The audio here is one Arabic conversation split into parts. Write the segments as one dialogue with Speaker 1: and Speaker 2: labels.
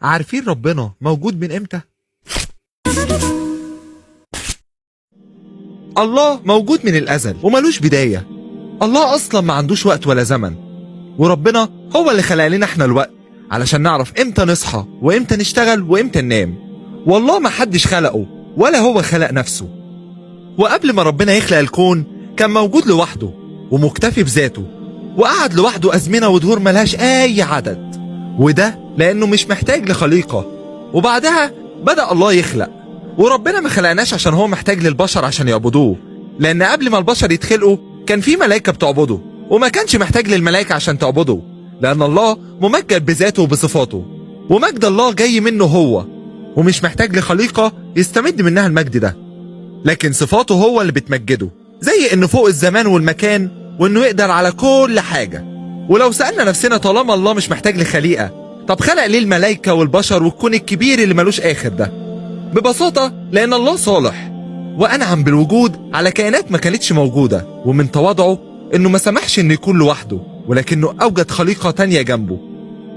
Speaker 1: عارفين ربنا موجود من امتى؟ الله موجود من الأزل وملوش بداية. الله أصلا ما عندوش وقت ولا زمن، وربنا هو اللي خلق لنا احنا الوقت علشان نعرف امتى نصحى وامتى نشتغل وامتى ننام. والله ما حدش خلقه ولا هو خلق نفسه. وقبل ما ربنا يخلق الكون كان موجود لوحده ومكتفي بذاته، وقعد لوحده أزمنة ودهور ملهاش أي عدد، وده لأنه مش محتاج لخليقة. وبعدها بدأ الله يخلق. وربنا ما خلقناش عشان هو محتاج للبشر عشان يعبدوه، لأن قبل ما البشر يتخلقوا كان في ملائكة بتعبده، وما كانش محتاج للملائكة عشان تعبده، لأن الله ممجد بذاته وبصفاته، ومجد الله جاي منه هو، ومش محتاج لخليقة يستمد منها المجد ده، لكن صفاته هو اللي بتمجده، زي إنه فوق الزمان والمكان، وإنه يقدر على كل حاجة. ولو سألنا نفسنا طالما الله مش محتاج لخليقة، طب خلق ليه الملائكة والبشر والكون الكبير اللي ملوش آخر ده؟ ببساطة لأن الله صالح وأنعم بالوجود على كائنات ما كانتش موجودة، ومن تواضعه إنه ما سمحش إنه يكون لوحده، ولكنه أوجد خليقة تانية جنبه.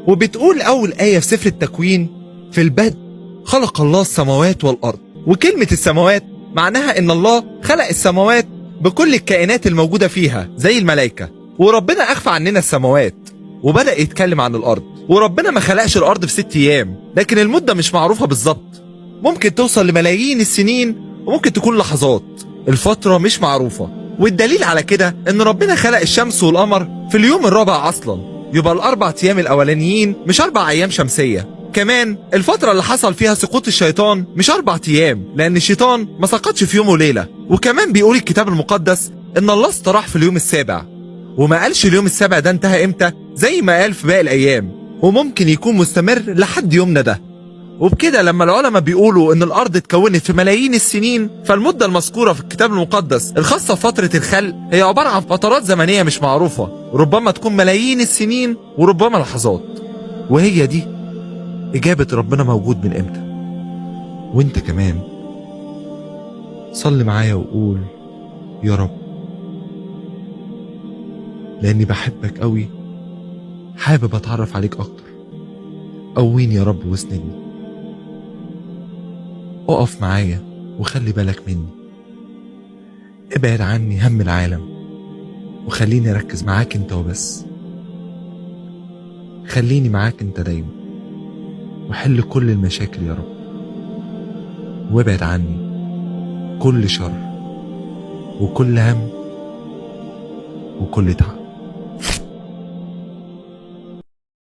Speaker 1: وبتقول أول آية في سفر التكوين: في البدء خلق الله السماوات والأرض. وكلمة السماوات معناها إن الله خلق السماوات بكل الكائنات الموجودة فيها زي الملائكة، وربنا أخفى عننا السماوات وبدأ يتكلم عن الأرض. وربنا ما خلقش الأرض في 6 أيام، لكن المدة مش معروفة بالظبط، ممكن توصل لملايين السنين وممكن تكون لحظات، الفترة مش معروفة. والدليل على كده إن ربنا خلق الشمس والقمر في اليوم الرابع أصلا، يبقى ال4 أيام الأولانيين مش 4 أيام شمسية. كمان الفترة اللي حصل فيها سقوط الشيطان مش 4 أيام، لأن الشيطان ما سقطش في يوم وليلة. وكمان بيقول الكتاب المقدس إن الله استراح في اليوم السابع، وما قالش اليوم السابع ده انتهى امتى زي ما قال في باقي الأيام، وممكن يكون مستمر لحد يومنا ده. وبكده لما العلماء بيقولوا ان الارض اتكونت في ملايين السنين، فالمدة المذكورة في الكتاب المقدس الخاصة بفترة الخلق هي عبارة عن فترات زمنية مش معروفة، ربما تكون ملايين السنين وربما لحظات. وهي دي إجابة ربنا موجود من امتى. وانت كمان صلي معايا وقول: يا رب، لاني بحبك قوي، حابب اتعرف عليك اكتر، قويني يا رب واسندني، اقف معايا وخلي بالك مني، ابعد عني هم العالم وخليني اركز معاك انت وبس. خليني معاك انت دايما، وحل كل المشاكل يا رب، وابعد عني كل شر وكل هم وكل تعب.